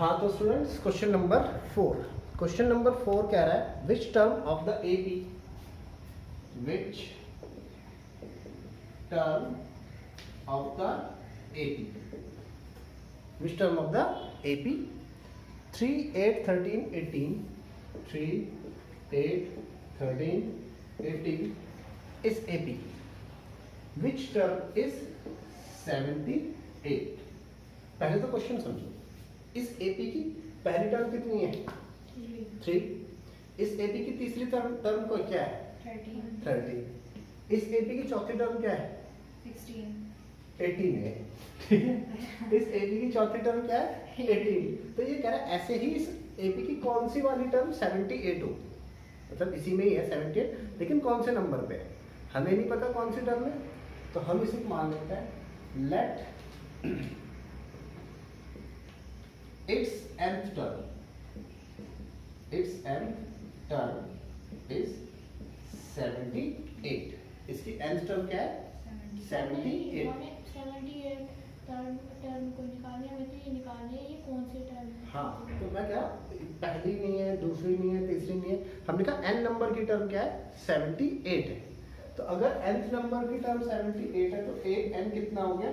हाँ तो students question number 4 कह रहा है which term of the AP which term of the AP 3, 8, 13, 18 3, 8, 13, 18 is AP. Which term is 78? पहले तो क्वेश्चन समझो। इस AP की पहली टर्म कितनी है? 3। इस AP की तीसरी टर्म को क्या है? 13। इस AP की चौथी टर्म क्या है? 18 है। ठीक है। इस AP की चौथी टर्म क्या है? 18। तो ये कह रहा है ऐसे ही इस AP की कौन सी वाली टर्म 78 हो, मतलब इसी में ही है 78, लेकिन कौन से नंबर पे है हमें नहीं पता कौन सी टर्म है, तो हम इसे मान लेते हैं late its nth term is 78। इसकी nth टर्म क्या है? 78। टर्म को निकालने में तो ये निकालने ये कौन से टर्म है? हाँ तो मैं क्या, पहली नहीं है, दूसरी नहीं है, तीसरी नहीं है, हमने कहा n नंबर की टर्म क्या है? 78 है। तो अगर nth नंबर की टर्म 78 है तो n कितना हो गया?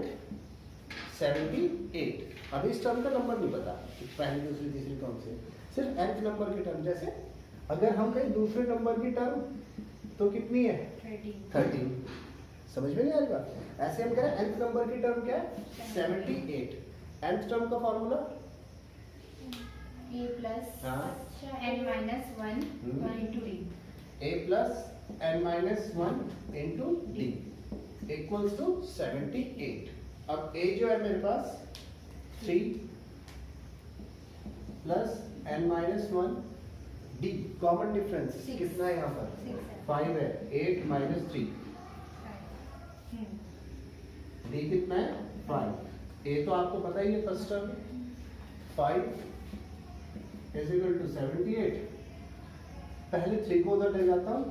78। अब इस टर्म का नंबर नहीं पता कि पहली, दूसरी, तीसरी कौन सी है, सिर्फ nth नंबर की टर्म। जैसे अगर हम कहीं दूसरे नंबर की टर्म तो कितनी है? 13। समझ में नहीं आ रही बात? ऐसे हम कह रहे हैं nth नंबर की टर्म क्या है? 78। nth टर्म का formula a plus n minus 1 into d. a plus n minus 1 into d equals to 78। अब a जो है मेरे पास 3 plus n minus 1 d common difference कितना है यहाँ पर? 5 है। 8 minus 3 d कितना है? 5। a तो आपको पता ही है first term 5 is equal to 78। पहले 3 को उधर ले जाता हूँ,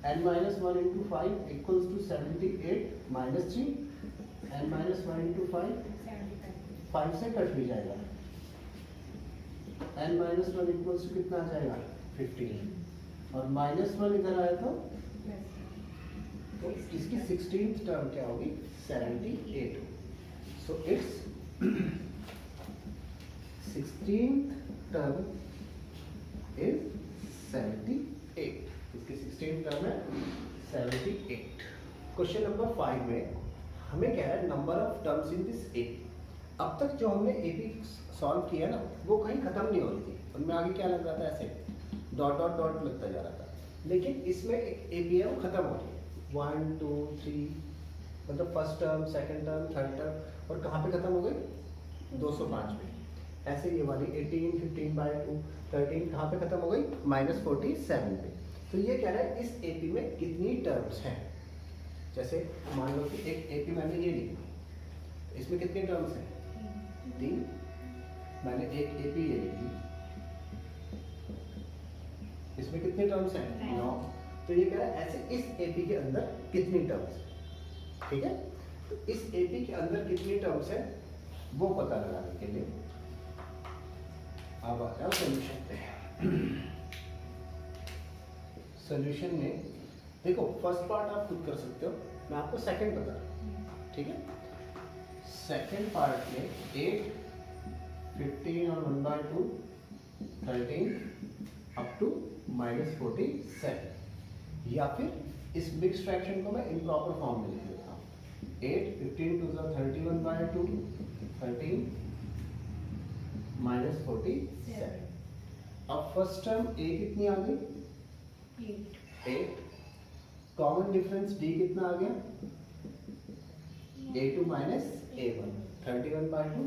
n minus 1 into 5 equals to 78 minus 3 n minus 1 into 5 से कट भी जाएगा, n minus 1 equals to कितना आ जाएगा? 15। और minus 1 इधर आया तो इसकी 16th टर्म क्या होगी? 78। so its 16th term is 78। इसकी 16th टर्म है 78। क्वेश्चन नंबर 5 में हमें क्या है? Number of terms in this AP. अब तक जो हमने एपी सॉल्व किया ना वो कहीं खत्म नहीं हो रही थी, उनमें आगे क्या लग रहा था? ऐसे डॉट डॉट डॉट लगता जा रहा था, लेकिन इसमें एक एपी है वो खत्म हो रही है। 1 2 3 मतलब first term, second term, third term, और कहाँ पे खत्म हो गई? 205 में। ऐसे ये वाली 18, 15/2, 13 कहाँ पे खत्म हो गई? -47 पे। तो ये कह रहा है इस एपी में कितनी टर्म्स हैं। जैसे मान लो कि एक एपी मैंने ये ली, इसमें कितनी टर्म्स हैं? 3। मैंने एक एपी ये ली, इसमें कितनी टर्म्स हैं? 9। तो ये कह रहा है ऐसे इस एपी के अंदर कितनी टर्म्स हैं। ठीक है, तो इस एपी के अंदर कितनी टर्म्स हैं वो पता लगाने के लिए अब आ जाओ सोल्यूशन पे। सोल्यूशन में देखो फर्स्ट पार्ट आप खुद कर सकते हो, मैं आपको सेकंड बता रहा हूँ। ठीक है, सेकंड पार्ट में 8, 15 और 1/2 13 अप टू -47, या फिर इस मिक्स फ्रैक्शन को मैं इम्प्रॉपर फॉर्म में लिख देता हूँ। 8, 15 to the 31/2 13 -47। अब फर्स्ट टर्म a कितनी आ गई? 8। कॉमन डिफरेंस d कितना आ गया? a2 minus a1 31/2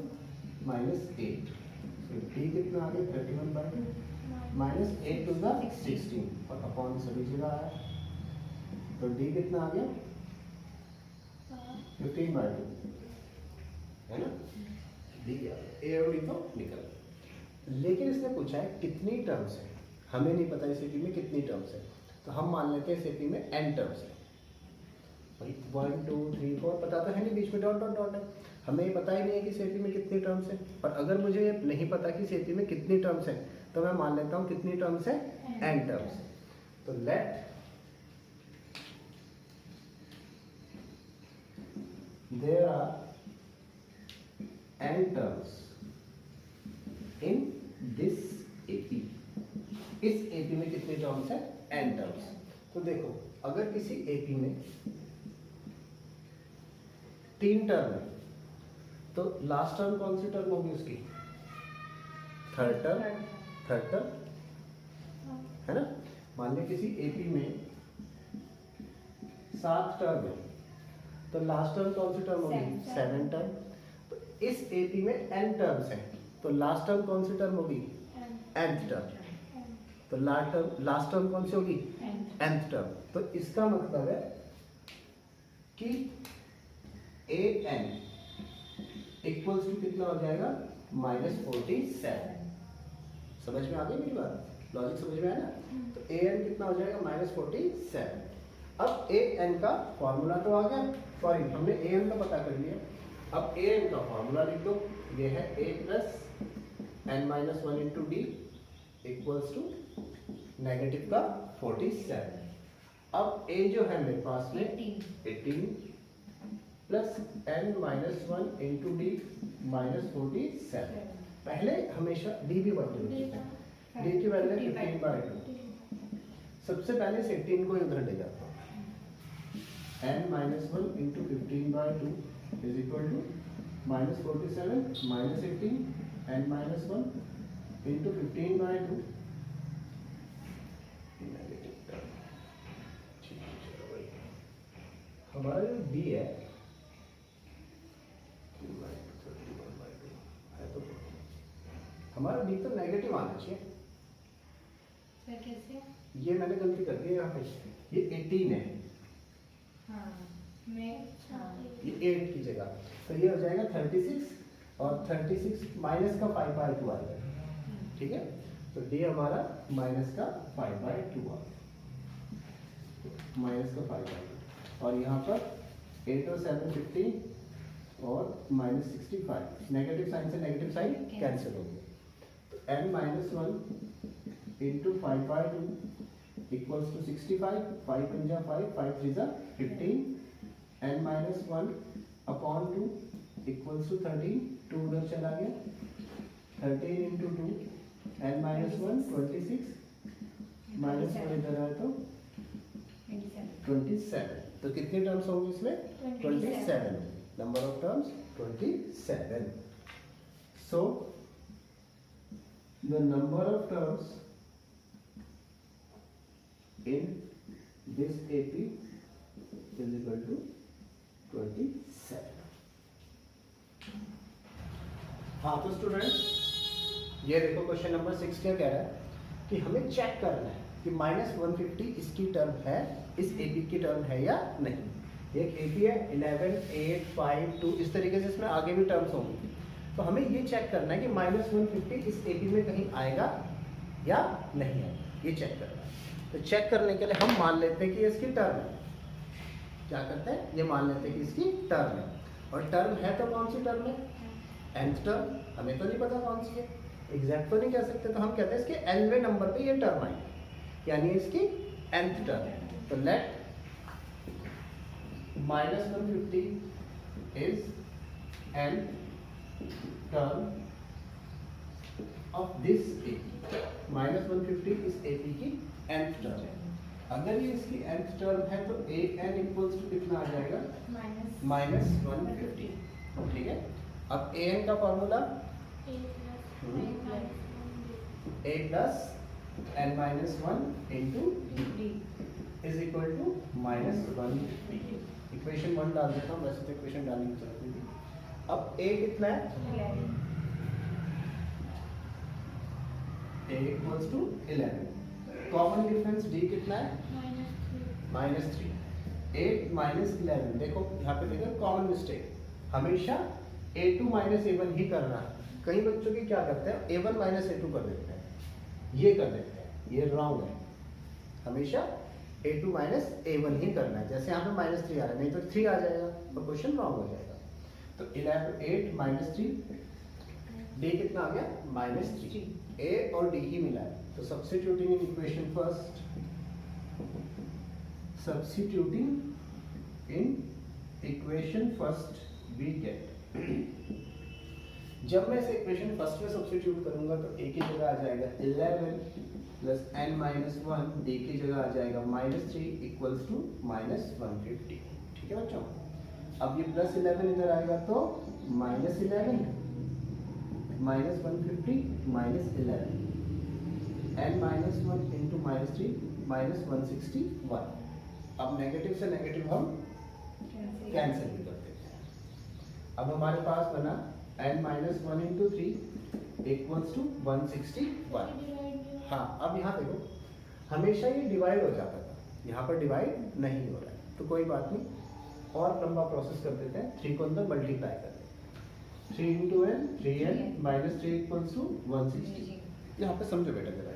-8। तो d कितना आ गया? 31/2 -8 to the 16 और अपॉन सभी जगह आया, तो d कितना आ गया? 15/2 है ना, d आ गया। a और d तो निकल, लेकिन इसने पूछा है कितनी टर्म्स है। हमें नहीं पता इस एपी में कितनी टर्म्स है, तो हम मान लेते हैं इस एपी में n टर्म्स है। भाई 1 2 3 4 पता तो है नहीं, बीच में डॉट डॉट डॉट है, हमें ये पता ही नहीं है कि एपी में कितनी टर्म्स है, और अगर मुझे नहीं पता कि एपी में कितनी टर्म्स है तो मैं मान लेता हूँ कितनी टर्म्स है, n टर्म्स है। तो let there are n terms in this AP. इस एपी में कितनी टर्म्स है, n टर्म्स। तो देखो अगर किसी एपी में 3 टर्म है तो लास्ट टर्म कौन सी टर्म होगी उसकी, थर्ड टर्म है ना। मान लीजिए किसी एपी में 7 टर्म है तो लास्ट टर्म कौन सी टर्म होगी, 7 टर्म। तो इस एपी में n टर्म्स है तो लास्ट टर्म कौन सी टर्म होगी, nth टर्म। तो लास्ट टर्म कौन सी होगी, nth टर्म। तो इसका मतलब है कि an इक्वल्स टू कितना हो जाएगा, -47। समझ में आ गई मेरी बात, लॉजिक समझ में आया ना। तो an कितना हो जाएगा, -47। अब an का फॉर्मूला तो आ गया, सॉरी हमने an का पता कर लिया। अब an का फॉर्मूला लिख दो, ये है a plus n-1 into d equals to negative का 47। अब a जो है मेरे पास में 18 प्लस n-1 इंटू डी -47। पहले हमेशा d भी वैल्यू होती है, d की वैल्यू 15/2। सबसे पहले इस 18 को इधर ले जाता हूँ, n-1 into 15/2 is equal to -47 -18 n-1 into 15/2 हमारा जो d है तो हमारा d तो नेगेटिव आना चाहिए। कैसे? ये मैंने गलती कर दी यहाँ पे, ये 18 है, ये 8 की जगह, तो ये हो जाएगा 36 और 36 माइनस का 5/2 आएगा, ठीक है। तो d हमारा माइनस का 5/2 आ गया, माइनस का 5/2। और यहाँ पर 8 और 7 15 और -65, नेगेटिव साइन से नेगेटिव साइन कैंसिल हो गया। तो n-1 इंटू 5/2 इक्वल्स टू 65, 5 पंजा 5, 5 3 15, n-1 अपॉन 2 इक्वल्स टू 13, 2 उधर चला गया, 13 इंटू 2 n-1 26 माइनस 1 इधर आया तो 27। तो कितनी टर्म्स होंगी इसमें, 27। Number of terms 27। So the number of terms in this AP is equal to 27। हाँ तो स्टूडेंट ये देखो क्वेश्चन नंबर 6 क्या कह रहा है कि हमें चेक करना है कि -150 इसकी टर्म है, इस एपी की टर्म है या नहीं। एक एपी है 11 8 5 2, इस तरीके से इसमें आगे भी टर्म्स होंगी। तो हमें ये चेक करना है कि -150 इस एपी में कहीं आएगा या नहीं आएगा, ये चेक करना है। तो चेक करने के लिए हम मान लेते हैं कि इसकी टर्म है। क्या करते हैं, ये मान लेते हैं कि इसकी टर्म है, और टर्म है तो कौन सी टर्म है, nth टर्म। हमें तो नहीं पता कौन सी है, एग्जैक्ट तो नहीं कह सकते, तो हम कहते हैं इसके nवें नंबर पे ये टर्म आई, यानी इसकी nth टर्म। तो let -150 is n term of this AP. -150 इस एपी की nth टर्म है। अगर ये इसकी nth टर्म है तो an इक्वल्स टू कितना आ जाएगा, -150, ठीक है। अब an का formula a plus n-1 into d is equal to -150। Equation 1 डाल देता हूँ, वैसे तो इक्वेशन डालने की जरूरत नहीं थी। अब a कितना है, a equals to 11। Common difference d कितना है, -3। 8 माइनस 11, देखो यहाँ पे देखो कॉमन मिस्टेक, हमेशा a2 माइनस a1 ही करना है। कई बच्चों की क्या करते हैं, a1 माइनस a2 कर देते हैं, ये कर देते हैं, ये रॉन्ग है। हमेशा a2 माइनस a1 ही करना है। जैसे यहाँ पे -3 आ रहा है, नहीं तो 3 आ जाएगा तो क्वेश्चन रॉन्ग हो जाएगा। तो 11 8 माइनस 3 डी कितना आ गया -3। ए और डी ही मिला है तो substituting in equation first, substituting in equation first we get, जब मैं इसे इक्वेशन फर्स्ट में सब्स्टिट्यूट करूंगा तो ए की जगह आ जाएगा 11 प्लस n माइनस 1, डी की जगह आ जाएगा -3 इक्वल्स टू -150। ठीक है बच्चों, अब ये प्लस 11 इधर आएगा तो -11 -150 -11 n माइनस 1 इंटू -3 -161। अब नेगेटिव से नेगेटिव हम कैंसिल भी कर देते हैं। अब हमारे पास बना n minus 1 into 3 equals to 161। हाँ, अब यहाँ देखो हमेशा ये डिवाइड हो जाता था, यहाँ पर डिवाइड नहीं हो रहा है तो कोई बात नहीं, और लंबा प्रोसेस कर देते हैं। 3 को अंदर मल्टीप्लाई कर देते हैं, 3 into n 3n minus 3 equals to 160। यहाँ पे समझो बेटा जरा,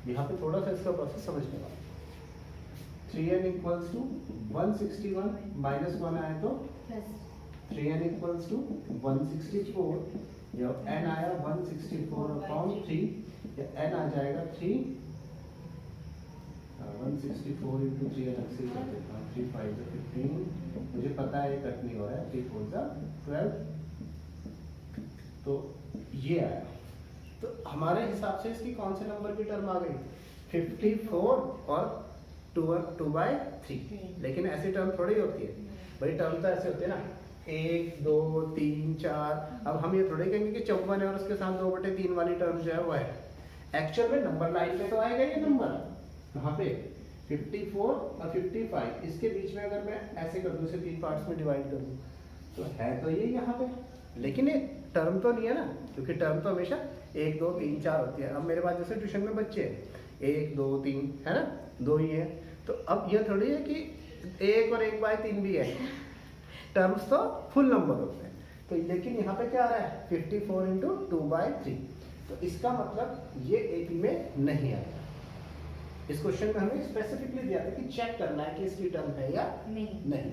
यहाँ पे थोड़ा सा इसका प्रोसेस समझने वाला। 3n इक्वल्स टू 161 माइनस 1 आए तो 3n इक्वल्स टू 164, जब n आया 164 अपॉन 3, n आ जाएगा 3 164 इंटू 3 अलग से कर देता हूँ, 3 5 15, मुझे पता है कट नहीं हो रहा है, 3 4 12, तो ये आया। तो हमारे हिसाब से इसकी कौन से नंबर की टर्म आ गई 54 और 2/3, लेकिन ऐसी टर्म थोड़ी होती है भाई, टर्म तो ऐसे होते हैं ना 1 2 3 4। अब हम ये थोड़े कहेंगे कि 54 है और उसके साथ 2/3 वाली टर्म जो है वो है, एक्चुअल में नंबर लाइन पे तो आएगा ये नंबर, यहाँ पे 54 और 55, इसके बीच में अगर मैं ऐसे कर दूं, इसे 3 पार्ट्स में डिवाइड कर दूं तो है तो ये यहाँ पे, लेकिन ये टर्म तो नहीं है ना, क्योंकि टर्म तो हमेशा 1 2 3 4 होती है। अब मेरे पास जैसे ट्यूशन में बच्चे हैं 1 2 3 है ना, 2 ही है, तो अब ये थोड़ी है कि 1 और 1/3 भी है, टर्म्स तो फुल नंबर होते हैं। तो लेकिन यहाँ पे क्या आ रहा है 54 इंटू 2/3, तो इसका मतलब ये AP में नहीं आएगा। इस क्वेश्चन में हमें स्पेसिफिकली दिया था कि चेक करना है कि इसकी टर्म है या नहीं।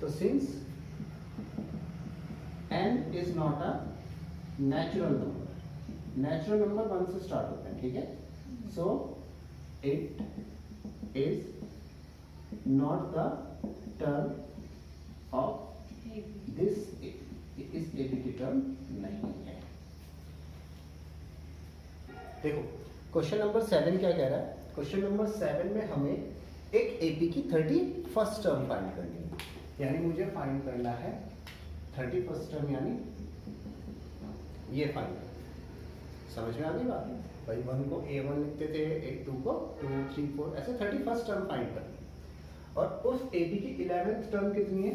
तो since n is not a natural number, natural number 1 से स्टार्ट होते हैं, ठीक है, so it is not the term of this, इस AP की टर्म नहीं है। देखो क्वेश्चन नंबर 7 क्या कह रहा है, क्वेश्चन नंबर 7 में हमें एक AP की 31st टर्म फाइंड करनी है, यानी मुझे फाइंड करना है 31st टर्म, यानी ये फाइंड, समझ में आ गई बात भाई। 1 को A1 लिखते थे, 2 को 2 3 4 ऐसे 31st टर्म फाइंड करनी है। और उस AP की 11th टर्म कितनी है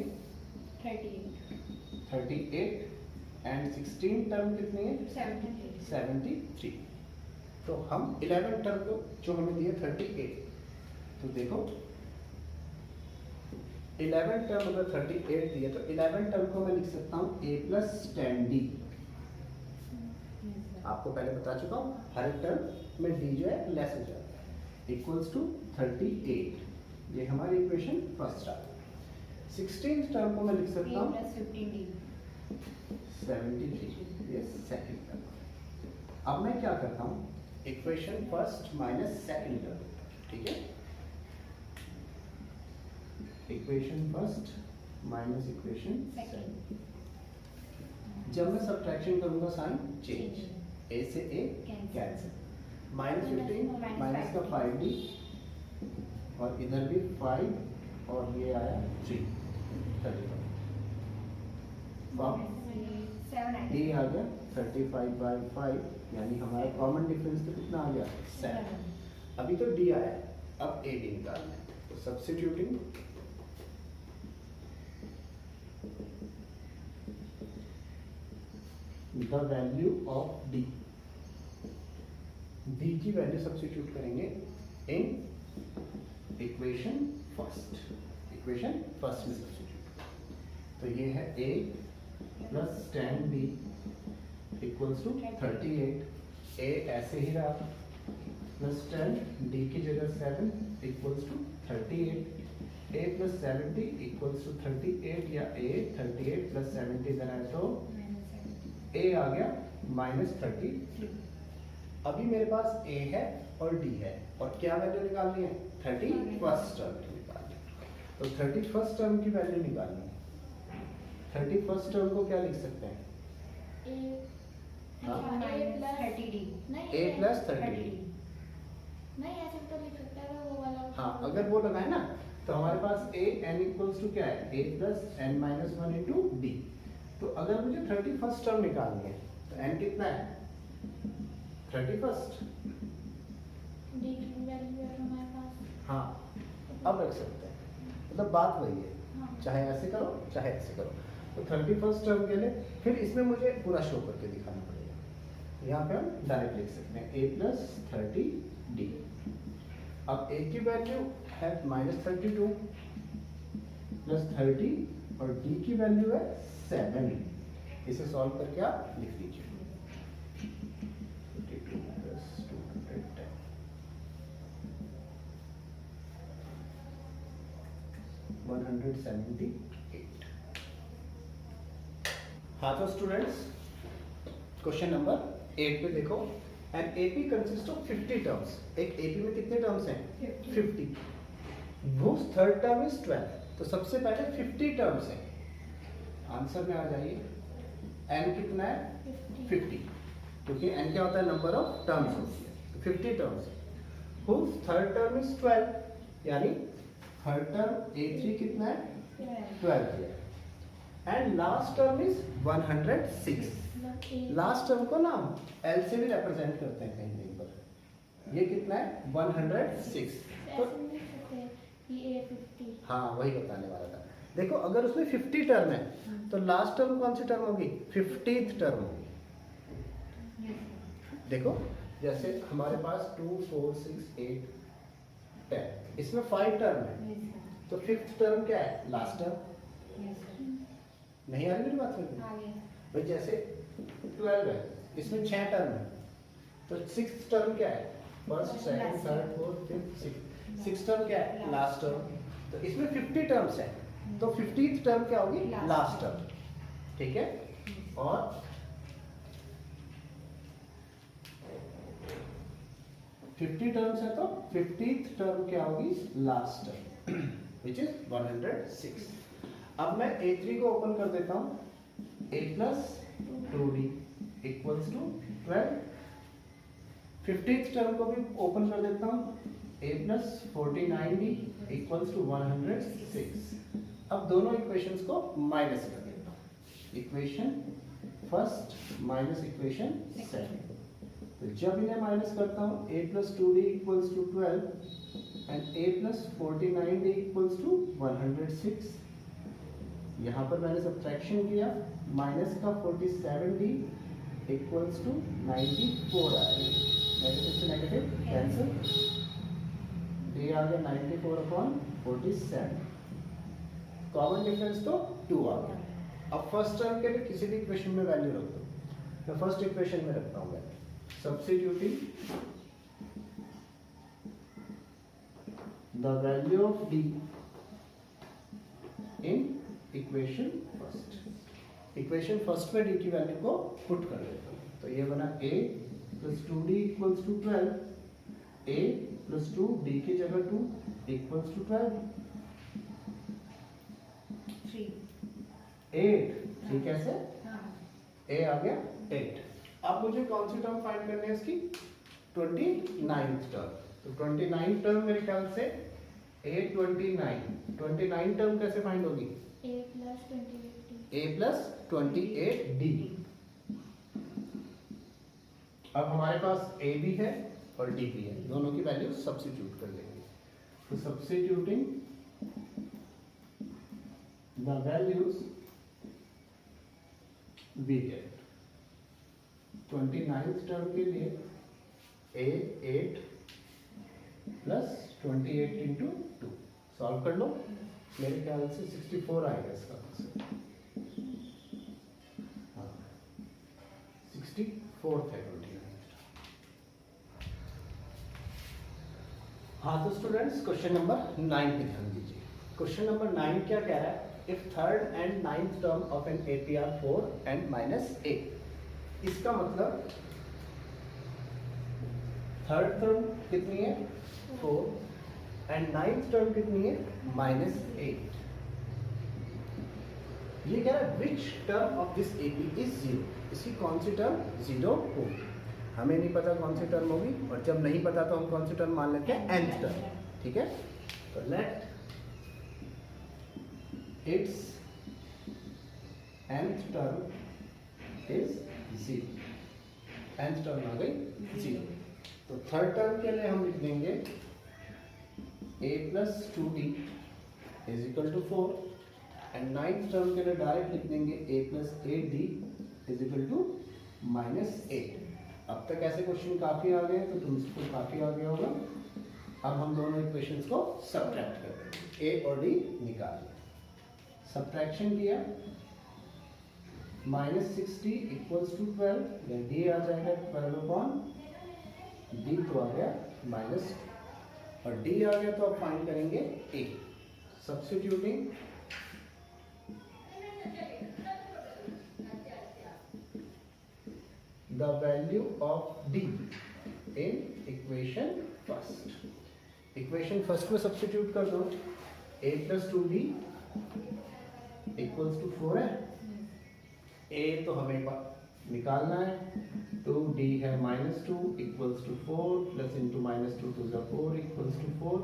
38 एंड 16 टर्म कितनी है 73। तो हम 11 टर्म को जो हमें दिए 38, तो देखो 11 टर्म अगर 38 दिए तो 11 टर्म को मैं लिख सकता हूँ A प्लस 10D। आपको पहले बता चुका हूँ हर एक टर्म में D जो है लेस हो जाता है, इक्वल्स टू 38, ये हमारी इक्वेशन फर्स्ट आ गई। 16th टर्म को मैं लिख सकता हूँ 73, ये सेकंड टर्म। अब मैं क्या करता हूँ equation first minus second term, ठीक है, equation first minus equation second. जब मैं सब्ट्रैक्शन करूंगा साइन चेंज, A से A कैंसिल, -15 माइनस का 5D और इधर भी 5 और ये आया 3, 35 D आ गया 35/5, यानी हमारा कॉमन डिफरेंस तो कितना आ गया 7। अभी तो D आया, अब AD निकालना है, तो substituting the value of D, D की वैल्यू सब्स्टिट्यूट करेंगे इन इक्वेशन फर्स्ट में सब्स्टिट्यूट, तो ये है A plus 10B equals to 38, A ऐसे ही रहा प्लस 10, D की जगह 7 equals to 38, a plus 70 equals to 38 या a 38 प्लस 70 इधर है तो a आ गया -33। अभी मेरे पास a है और d है और क्या वैल्यू निकालनी है 31st टर्म की निकालनी है। तो 31st टर्म की वैल्यू निकालनी है। 31st टर्म को क्या लिख सकते हैं a प्लस 30 नहीं ऐसे तो लिख सकता है वो वाला। हाँ अगर वो लगाए ना तो हमारे पास a n इक्वल्स टू क्या है a plus n minus one into D. तो अगर मुझे 31st टर्म निकालनी है तो n कितना है 31st। डी की वैल्यू है हमारे पास। हाँ अब रख सकते हैं, मतलब बात वही है, हाँ। चाहे ऐसे करो चाहे ऐसे करो। तो 31st टर्म के लिए फिर इसमें मुझे पूरा शो करके दिखाना पड़ेगा। यहाँ पे हम डायरेक्ट लिख सकते हैं a प्लस 30 डी। अब a की वैल्यू है -32 प्लस 30 और d की वैल्यू है 7। इसे सॉल्व करके आप लिख लीजिए 52 प्लस 210 178। हाँ तो स्टूडेंट्स क्वेश्चन नंबर 8 पे देखो। An AP consist of 50 terms. एक एपी में कितने टर्म्स हैं 50। whose third term is 12। तो सबसे पहले 50 टर्म्स हैं। आंसर में आ जाइए n कितना है 50 क्योंकि n क्या होता है नंबर ऑफ टर्म्स होती है। तो 50 टर्म्स है। whose थर्ड टर्म इज 12 यानी थर्ड टर्म a3 कितना है 12 है and last term is 106। Last term को ना L से भी रिप्रेजेंट करते हैं कहीं कहीं पर। ये कितना है 106। तो हाँ वही बताने वाला था। देखो अगर उसमें 50 टर्म है तो लास्ट टर्म कौन सी टर्म होगी 50th टर्म होगी। देखो जैसे हमारे पास 2 4 6 8 10 इसमें 5 टर्म है तो 5th टर्म क्या है लास्ट टर्म। नहीं आ रही मेरी बात में भाई। जैसे 12 है इसमें 6 टर्म है तो 6th टर्म क्या है first second third fourth fifth 6th term क्या है लास्ट टर्म। तो इसमें 50 टर्म्स है तो 50th टर्म क्या होगी लास्ट टर्म। ठीक है और फिफ्टी टर्म्स है तो 50th टर्म क्या होगी लास्ट टर्म विच इज 106। अब मैं A3 को ओपन कर देता हूं a plus 2d equals to 12। 50th term को भी ओपन कर देता हूं a plus 49d equals to 106। अब दोनों इक्वेशंस को माइनस कर देता हूं। Equation first minus equation second. तो जब इन्हें माइनस करता हूं a plus 2d equals to 12 and a plus 49d equals to 106। यहाँ पर मैंने सब्ट्रैक्शन किया माइनस का 47d इक्वल्स टू 94 आ गया। नेगेटिव से नेगेटिव कैंसिल d आ गया 94/47। कॉमन डिफरेंस तो 2 आ गया। अब फर्स्ट टर्म के लिए किसी भी इक्वेशन में वैल्यू रख दो। मैं फर्स्ट इक्वेशन में रखता हूँ value substituting the value of d in equation first. Equation first में d की वैल्यू को पुट कर देता हूँ। तो ये बना a plus 2d equals to 12। a plus 2 d की जगह 2 इक्वल्स टू 12। 8 ठीक है से a आ गया 8। अब मुझे कौन सी टर्म फाइंड करनी है इसकी 29th टर्म। तो 29th टर्म मेरे ख्याल से A29 टर्म कैसे फाइंड होगी a प्लस 28d। अब हमारे पास a भी है और d भी है, दोनों की वैल्यू सब्स्टिट्यूट कर लेंगे। तो substituting the values we get 29th term के लिए a 8 प्लस 28 इंटू 2 सॉल्व कर लो। मेरे ख्याल से 64 आएगा इसका आंसर। हाँ 64 है 29। हाँ तो स्टूडेंट्स क्वेश्चन नंबर 9 पे ध्यान दीजिए। क्वेश्चन नंबर 9 क्या कह रहा है? If third and ninth term of an AP are 4 and minus a. इसका मतलब थर्ड टर्म कितनी है? 4 एंड नाइन्थ टर्म कितनी है? -8। ये कह रहा है which term of this AP is 0। इसकी कौन सी टर्म 0 होगी? हमें नहीं पता कौन सी टर्म होगी, और जब नहीं पता तो हम कौन सी टर्म मान लेते हैं? nth term. ठीक है, तो let its nth term is 0। nth term आ गई 0। तो थर्ड टर्म के लिए हम लिख देंगे a plus 2d is equal to 4, and ninth term के लिए डायरेक्ट लिख देंगे a plus 8d is equal to -8। अब तक ऐसे क्वेश्चन काफी आ गए, तो तुमको काफी आ गया होगा। अब हम दोनों इक्वेशंस को सब्ट्रैक्ट कर देंगे, a और d निकाल लिया, सब्ट्रैक्शन किया, -60 इक्वल्स टू 12, या d आ जाएगा 12 अपॉन d तो आ गया -2, और d आ गया तो अब फाइंड करेंगे a। Substituting the value of d in equation first। Equation first में सब्स्टिट्यूट कर दो, a plus 2d equals to 4 है, a तो हमें निकालना है, 2d है -2 equals to 4 plus into -2 to 4 equals to 4,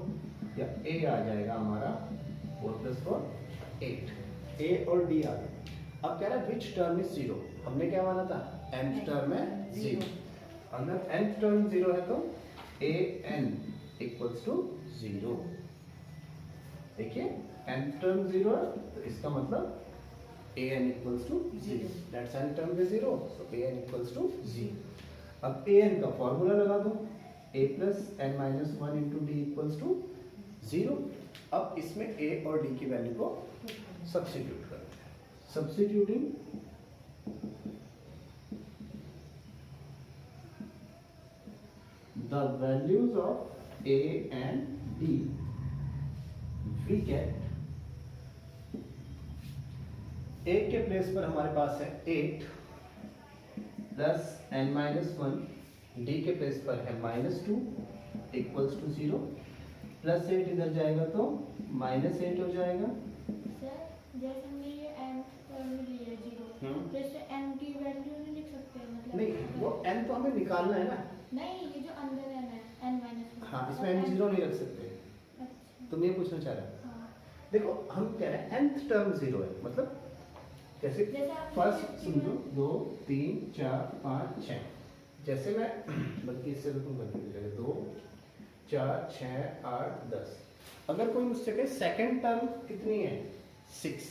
या a आ जाएगा हमारा 4 प्लस 4 8। a और d आ गया। अब कह रहा है विच टर्म इज 0। हमने क्या माना था? nth टर्म है 0। अगर nth टर्म 0 है तो a n इक्वल्स टू 0। देखिए nth टर्म 0 है, तो इसका मतलब a n equals to 0। That's nth term is 0, so a n equals to 0। अब a n का फॉर्मूला लगा दो, a plus n minus 1 into d equals to 0। अब इसमें a और d की वैल्यू को सब्स्टिट्यूट करते हैं। Substituting the values of a and d, we get a के प्लेस पर हमारे पास है 8 प्लस n माइनस 1, d के प्लेस पर है -2 इक्वल्स टू 0, प्लस 8 इधर जाएगा तो -8 हो जाएगा। सर जैसे हमने ये n टर्म लिया 0, जैसे n की वैल्यू नहीं लिख सकते मतलब? नहीं, वो n तो हमें निकालना है ना। नहीं, ये जो अंदर n है n-1। हाँ, इसमें n 0 नहीं रख सकते। अच्छा। तुम ये पूछना चाह रहे हो? हाँ। देखो हम कह रहे हैं nth टर्म 0 है, मतलब जैसे फर्स्ट समझो 2 3 4 5 6, जैसे मैं बल्कि इससे तो तुम गलती कर जाएगा 2 4 6 8 10। अगर कोई मुझसे कहे सेकंड टर्म कितनी है? 6।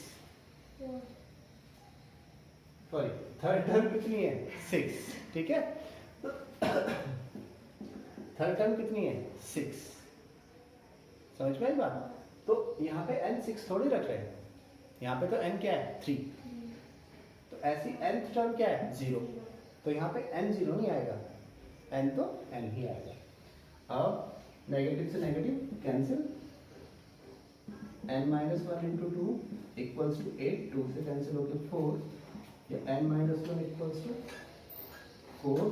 सॉरी, थर्ड टर्म कितनी है? 6। ठीक है, थर्ड टर्म कितनी है? 6। समझ में आई बात? तो यहाँ पे n 6 थोड़ी रख रहे हैं, यहाँ पे तो n क्या है? 3। तो ऐसी nth टर्म क्या है? 0। तो यहाँ पे n 0 नहीं आएगा, n तो n ही आएगा। अब नेगेटिव से negative cancel, n minus 1 into 2 equals to 8, 2 से कैंसिल हो गया 4, या n minus 1 equals to 4,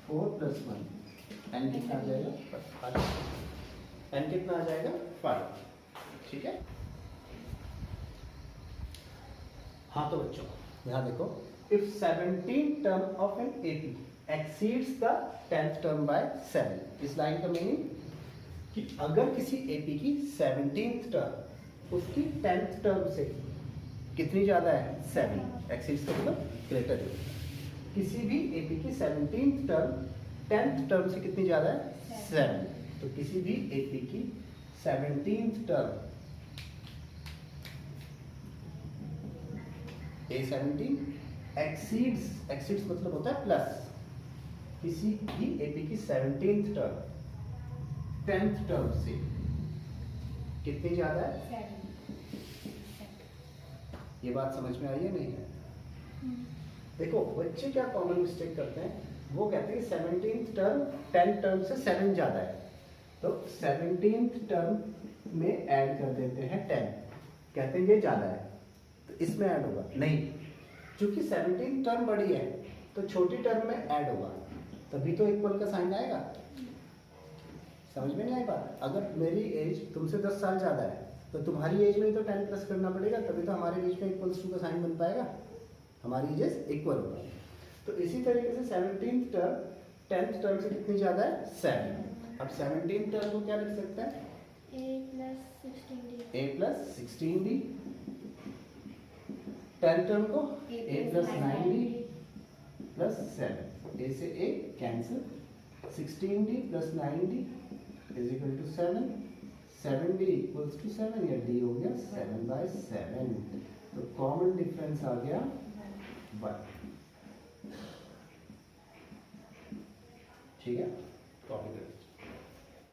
4 plus 1, n कितना आ जाएगा? 5। n कितना आ जाएगा? 5। ठीक है। हाँ तो बच्चों यहाँ देखो, if 17th term of an AP exceeds the 10th term by 7, इस लाइन का मीनिंग कि अगर किसी एपी की 17th टर्म उसकी 10th टर्म से कितनी ज्यादा है? 7। एक्सीड्स का मतलब ग्रेटर है। किसी भी एपी की 17th टर्म 10th टर्म से कितनी ज्यादा है? 7। तो किसी भी एपी की 17th टर्म A17 एक्सीड्स मतलब होता है प्लस, किसी भी एपी की 17th टर्म 10th टर्म से कितनी ज्यादा है? 7। ये बात समझ में आई है नहीं है? देखो बच्चे क्या कॉमन मिस्टेक करते हैं, वो कहते हैं कि 17th टर्म 10th टर्म से 7 ज्यादा है। तो 17th टर्म में ऐड कर देते हैं 10, कहते हैं ये ज़्यादा है तो इसमें ऐड होगा नहीं, क्योंकि 17 टर्म बड़ी है तो छोटी टर्म में ऐड होगा, तभी तो इक्वल का साइन आएगा। समझ में नहीं आई बात? अगर मेरी एज तुमसे 10 साल ज़्यादा है तो तुम्हारी एज में तो 10 प्लस करना पड़ेगा, तभी तो हमारे बीच में इक्वल्स टू का साइन बन पाएगा, हमारी एजेस इक्वल होगा। तो इसी तरीके से 17th टर्म 10th टर्म से कितनी ज़्यादा है? 7। अब 17th टर्म को क्या लिख सकते हैं? a plus 16d। 10th term को a plus 9d plus 7। a से a cancel, 16d plus 9d is equal to 7। 7d equals to 7, या d हो गया 7/7। तो कॉमन डिफरेंस आ गया 1। ठीक है, कॉपी करें।